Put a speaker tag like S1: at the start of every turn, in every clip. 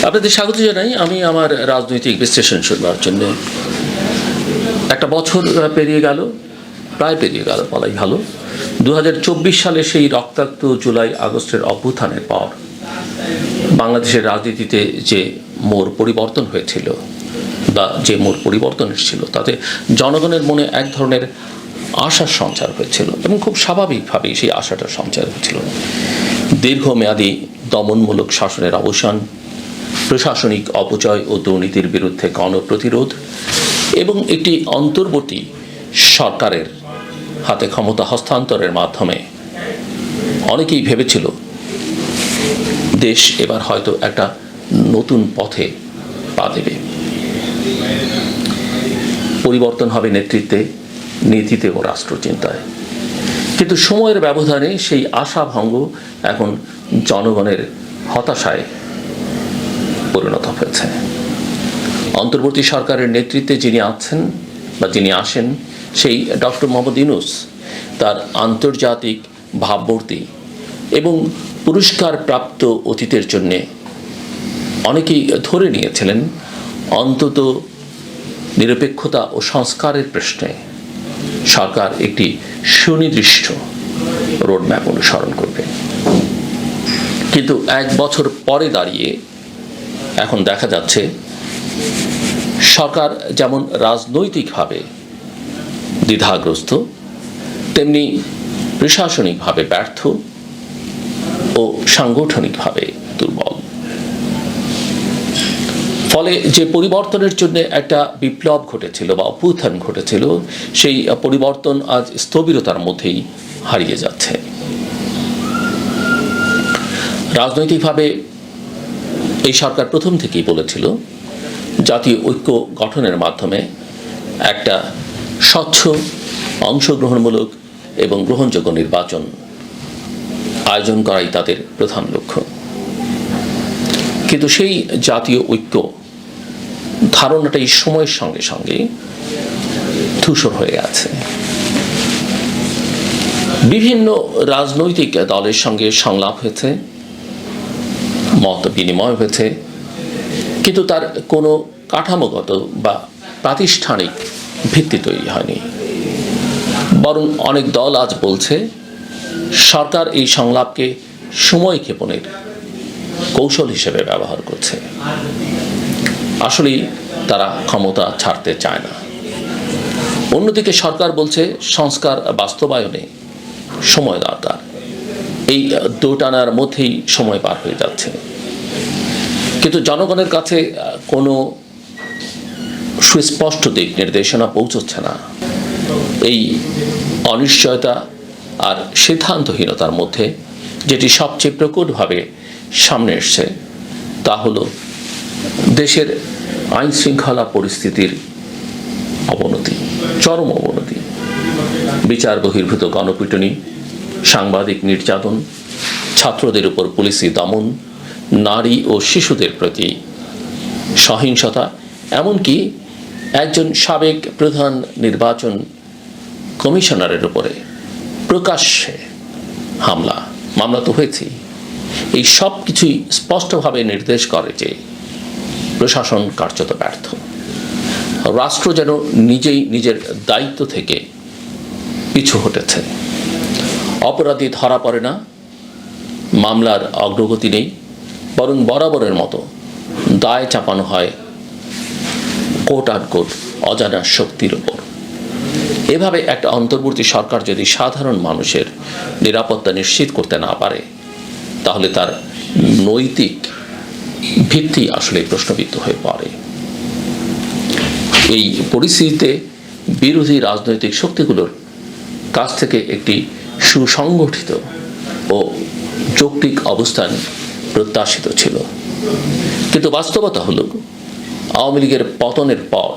S1: আপনাদের স্বাগত জানাই। আমি আমার রাজনৈতিক বিশ্লেষণ শুনবার জন্য একটা বছর পেরিয়ে গেল, প্রায় পেরিয়ে গেল বলাই ভালো। 2024 সালে সেই রক্তাক্ত জুলাই আগস্টের অভ্যুত্থানের পর বাংলাদেশের রাজনীতিতে যে মোড় পরিবর্তন হয়েছিল বা যে মোড় পরিবর্তন এসেছিল, তাতে জনগণের মনে এক ধরনের আশার সঞ্চার হয়েছিল এবং খুব স্বাভাবিকভাবেই সেই আশাটার সঞ্চার হয়েছিল। দীর্ঘমেয়াদী দমনমূলক শাসনের অবসান, প্রশাসনিক অপচয় ও দুর্নীতির বিরুদ্ধে গণপ্রতিরোধ এবং একটি অন্তর্বর্তী সরকারের হাতে ক্ষমতা হস্তান্তরের মাধ্যমে অনেকেই ভেবেছিল দেশ এবার হয়তো একটা নতুন পথে পা দেবে, পরিবর্তন হবে নেতৃত্বে, নীতিতে ও রাষ্ট্রচিন্তায়। কিন্তু সময়ের ব্যবধানে সেই আশাভঙ্গ এখন জনগণের হতাশায় পরিণত হয়েছে। অন্তর্বর্তী সরকারের নেতৃত্বে যিনি আছেন বা যিনি আসেন, সেই ডক্টর মোহাম্মদ ইউনূস তার আন্তর্জাতিক ভাবমূর্তি এবং পুরস্কার প্রাপ্ত অতীতের জন্যে অনেকেই ধরে নিয়েছিলেন অন্তত নিরপেক্ষতা ও সংস্কারের প্রশ্নে সরকার একটি সুনির্দিষ্ট রোডম্যাপ অনুসরণ করবে। কিন্তু এক বছর পরে দাঁড়িয়ে এখন দেখা যাচ্ছে সরকার যেমন রাজনৈতিকভাবে দ্বিধাগ্রস্ত, তেমনি প্রশাসনিকভাবে ব্যর্থ ও সাংগঠনিকভাবে দুর্বল। ফলে যে পরিবর্তনের জন্য একটা বিপ্লব ঘটেছিল বা অভ্যুত্থান ঘটেছিল, সেই পরিবর্তন আজ স্থবিরতার মধ্যেই হারিয়ে যাচ্ছে। রাজনৈতিকভাবে এই সরকার প্রথম থেকেই বলেছিল জাতীয় ঐক্য গঠনের মাধ্যমে একটা স্বচ্ছ, অংশগ্রহণমূলক এবং গ্রহণযোগ্য নির্বাচন আয়োজন করাই তাদের প্রধান লক্ষ্য। কিন্তু সেই জাতীয় ঐক্য ধারণাটাই সময়ের সঙ্গে সঙ্গে ধূসর হয়ে গেছে। বিভিন্ন রাজনৈতিক দলের সঙ্গে সংলাপ হয়েছে, মত বিনিময় হয়েছে, কিন্তু তার কোনো কাঠামোগত বা প্রাতিষ্ঠানিক ভিত্তি তৈরি হয়নি। বরং অনেক দল আজ বলছে সরকার এই সংলাপকে সময় ক্ষেপণের কৌশল হিসেবে ব্যবহার করছে। আসলেই তারা ক্ষমতা ছাড়তে চায় না। অন্যদিকে সরকার বলছে সংস্কার বাস্তবায়নে সময় দরকার। এই দোটানার মধ্যেই সময় পার হয়ে যাচ্ছে। কিন্তু জনগণের কাছে কোনো সুস্পষ্ট দিক নির্দেশনা পৌঁছচ্ছে না। এই অনিশ্চয়তা আর সিদ্ধান্তহীনতার মধ্যে যেটি সবচেয়ে প্রকটভাবে সামনে এসছে তা হলো দেশের আইন শৃঙ্খলা পরিস্থিতির অবনতি, চরম অবনতি। বিচার বহির্ভূত গণপিটুনি, সাংবাদিক নির্যাতন, ছাত্রদের উপর পুলিশি দমন, নারী ও শিশুদের প্রতি সহিংসতা, এমনকি একজন সাবেক প্রধান নির্বাচন কমিশনারের উপরে প্রকাশ্যে মামলা তো হয়েছেই। এই সব কিছুই স্পষ্টভাবে নির্দেশ করে যে প্রশাসন কার্যত ব্যর্থ। রাষ্ট্র যেন নিজেই নিজের দায়িত্ব থেকে পিছু হটেছে। অপরাধী ধরা পড়ে না, মামলার অগ্রগতি নেই, বরং বরাবরের মতো দায় চাপানো হয় কোট আট কোট অজানা শক্তির উপর। এভাবে একটা অন্তর্বর্তী সরকার যদি সাধারণ মানুষের নিরাপত্তা নিশ্চিত করতে না পারে, তাহলে তার নৈতিক ভিত্তি আসলে প্রশ্নবিদ্ধ হয়ে পড়ে। এই পরিস্থিতিতে বিরোধী রাজনৈতিক শক্তিগুলোর কাছ থেকে একটি সুসংগঠিত ও যৌক্তিক অবস্থান প্রত্যাশিত ছিল। কিন্তু বাস্তবতা হলো আওয়ামী লীগের পতনের পর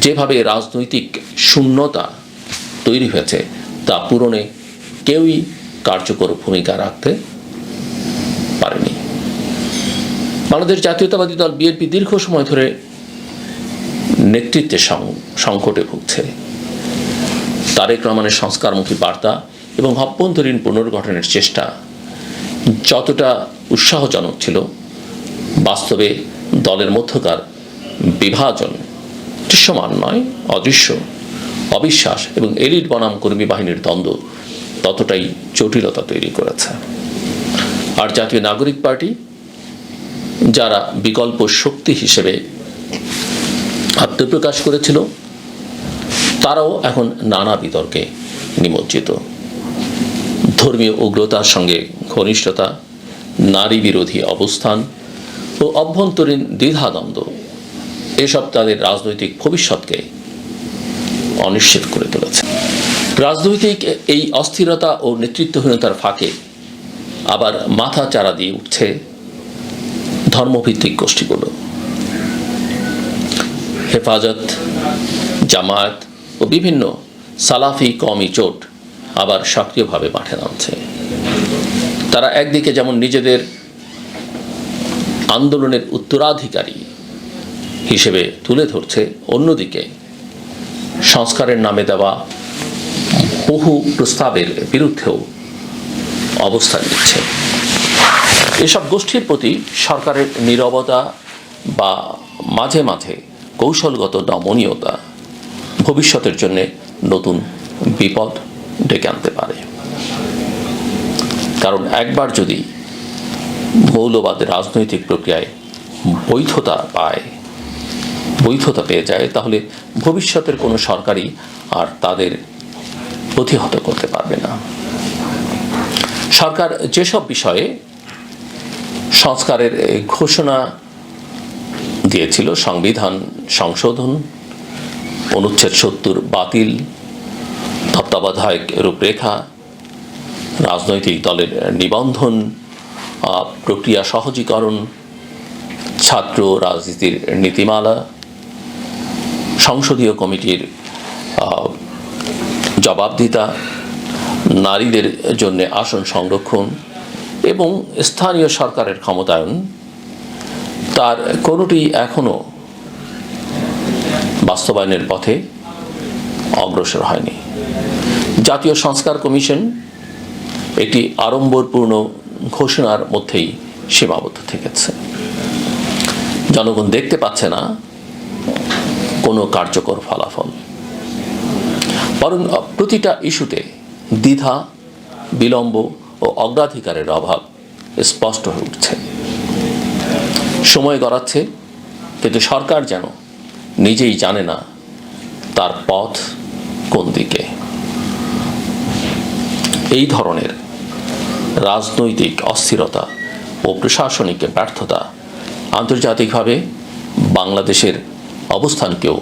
S1: যেভাবে রাজনৈতিক শূন্যতা তৈরি হয়েছে তা পূরণে কেউই কার্যকর ভূমিকা রাখতে পারেনি। বাংলাদেশ জাতীয়তাবাদী দল বিএনপি দীর্ঘ সময় ধরে নেতৃত্বের সংকটে ভুগছে। তারেক রহমানের সংস্কারমুখী বার্তা এবং অভ্যন্তরীণ পুনর্গঠনের চেষ্টা যতটা উৎসাহজনক ছিল, বাস্তবে দলের মধ্যকার বিভাজন দৃশ্যমান নয়, অদৃশ্য, অবিশ্বাস এবং এলিট বনাম কর্মী বাহিনীর দ্বন্দ্ব ততটাই জটিলতা তৈরি করেছে। আর জাতীয় নাগরিক পার্টি, যারা বিকল্প শক্তি হিসেবে আত্মপ্রকাশ করেছিল, তারাও এখন নানা বিতর্কে নিমজ্জিত। ধর্মীয় উগ্রতার সঙ্গে ঘনিষ্ঠতা, নারী বিরোধী অবস্থান ও অভ্যন্তরীণ দ্বিধাদ্বন্দ্ব এসব তাদের রাজনৈতিক ভবিষ্যৎকে অনিশ্চিত করে তুলেছে। রাজনৈতিক এই অস্থিরতা ও নেতৃত্বহীনতার ফাঁকে আবার মাথা চারা দিয়ে উঠছে ধর্মভিত্তিক গোষ্ঠীগুলো। হেফাজত, জামায়াত ও বিভিন্ন সালাফি কওমি জোট আবার সক্রিয়ভাবে মাঠে নামছে। তারা একদিকে যেমন নিজেদের আন্দোলনের উত্তরাধিকারী হিসেবে তুলে ধরছে, অন্যদিকে সংস্কারের নামে দেওয়া বহু প্রস্তাবের বিরুদ্ধেও অবস্থান নিচ্ছে। এসব গোষ্ঠীর প্রতি সরকারের নীরবতা বা মাঝে মাঝে কৌশলগত নমনীয়তা ভবিষ্যতের জন্য নতুন বিপদ ডেকে আনতে পারে। কারণ একবার যদি মৌলবাদের রাজনৈতিক প্রক্রিয়ায় বৈধতা পেয়ে যায়, তাহলে ভবিষ্যতের কোনো সরকারই আর তাদের প্রতিহত করতে পারবে না। সরকার যেসব বিষয়ে সংস্কারের ঘোষণা দিয়েছিল, সংবিধান সংশোধন, অনুচ্ছেদ ৭০ বাতিল, তত্ত্বাবধায়ক রূপরেখা, রাজনৈতিক দলের নিবন্ধন প্রক্রিয়া সহজীকরণ, ছাত্র রাজনীতির নীতিমালা, সংসদীয় কমিটির জবাবদিহিতা, নারীদের জন্য আসন সংরক্ষণ এবং স্থানীয় সরকারের ক্ষমতায়ন, তার কোনোটি এখনো বাস্তবায়নের পথে অগ্রসর হয়নি। জাতীয় সংস্কার কমিশন একটি আড়ম্বরপূর্ণ ঘোষণার মধ্যেই সীমাবদ্ধ থেকেছে। জনগণ দেখতে পাচ্ছে না কোনো কার্যকর ফলাফল, বরং প্রতিটা ইস্যুতে দ্বিধা, বিলম্ব ও অগ্রাধিকারের অভাব স্পষ্ট হয়ে উঠছে। সময় গড়াচ্ছে, কিন্তু সরকার যেন নিজেই জানে না তার পথ কোন দিকে। এই ধরনের রাজনৈতিক অস্থিরতা ও প্রশাসনিক ব্যর্থতা আন্তর্জাতিকভাবে বাংলাদেশের অবস্থানকেও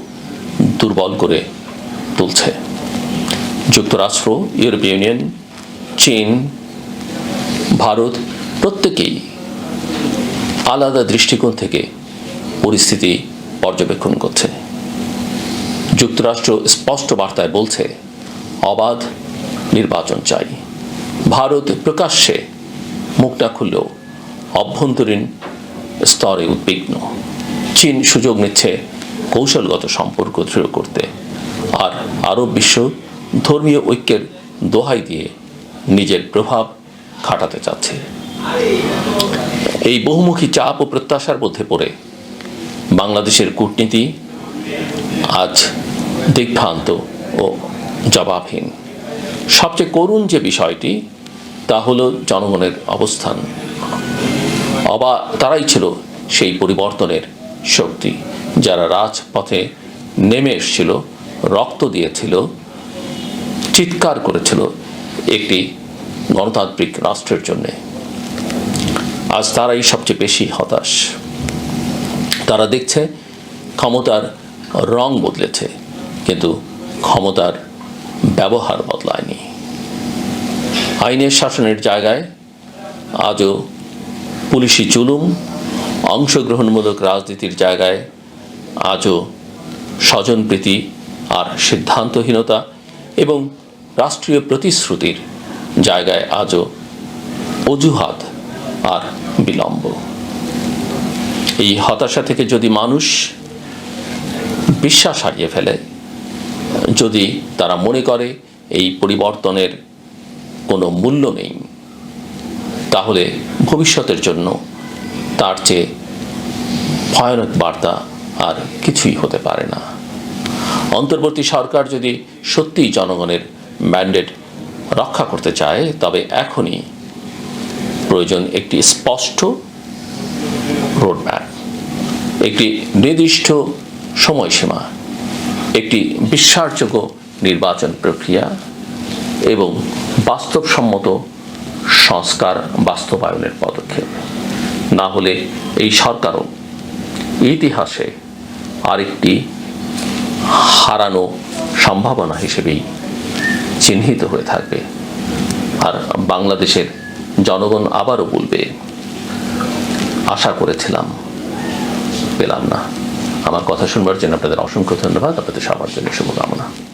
S1: দুর্বল করে তুলছে। যুক্তরাষ্ট্র, ইউরোপীয় ইউনিয়ন, চীন, ভারত প্রত্যেকেই আলাদা দৃষ্টিকোণ থেকে পরিস্থিতি পর্যবেক্ষণ করছে। যুক্তরাষ্ট্র স্পষ্ট বার্তায় বলছে, অবাধ নির্বাচন চাই। ভারত প্রকাশ্যে মুখটা খুললেও অভ্যন্তরীণ স্তরে উদ্বিগ্ন। চীন সুযোগ নিচ্ছে কৌশলগত সম্পর্ক দৃঢ় করতে, আর আরব বিশ্ব ধর্মীয় ঐক্যের দোহাই দিয়ে নিজের প্রভাব খাটাতে চাচ্ছে। এই বহুমুখী চাপ ও প্রত্যাশার মধ্যে পড়ে বাংলাদেশের কূটনীতি আজ দিগ্ভ্রান্ত ও জবাবহীন। সবচেয়ে করুণ যে বিষয়টি, তা হলো জনগণের অবস্থান। তারাই ছিল সেই পরিবর্তনের শক্তি, যারা রাজপথে নেমে এসেছিল, রক্ত দিয়েছিল, চিৎকার করেছিল একটি গণতান্ত্রিক রাষ্ট্রের জন্যে। আজ তারাই সবচেয়ে বেশি হতাশ। তারা দেখছে ক্ষমতার রং বদলেছে, কিন্তু ক্ষমতার ব্যবহার বদলায়নি। আইনের শাসনের জায়গায় আজও পুলিশি জুলুম, অংশগ্রহণমূলক রাজনীতির জায়গায় আজও স্বজনপ্রীতি আর সিদ্ধান্তহীনতা, এবং রাষ্ট্রীয় প্রতিশ্রুতির জায়গায় আজও অজুহাত আর বিলম্ব। এই হতাশা থেকে যদি মানুষ বিশ্বাস হারিয়ে ফেলে, যদি তারা মনে করে এই পরিবর্তনের কোনো মূল্য নেই, তাহলে ভবিষ্যতের জন্য তার চেয়ে ভয়ানক বার্তা আর কিছুই হতে পারে না। অন্তর্বর্তী সরকার যদি সত্যিই জনগণের ম্যান্ডেট রক্ষা করতে চায়, তবে এখনই প্রয়োজন একটি স্পষ্ট রোডম্যাপ, একটি নির্দিষ্ট সময়সীমা, একটি বিশ্বাসযোগ্য নির্বাচন প্রক্রিয়া এবং বাস্তবসম্মত সংস্কার বাস্তবায়নের পদক্ষেপ। না হলে এই সরকারও ইতিহাসে আরেকটি হারানো সম্ভাবনা হিসেবেই চিহ্নিত হয়ে থাকবে। আর বাংলাদেশের জনগণ আবারও বলবে, আশা করেছিলাম, পেলাম না। আমার কথা শুনবার জন্য আপনাদের অসংখ্য ধন্যবাদ। আপনাদের সবার জন্য শুভকামনা।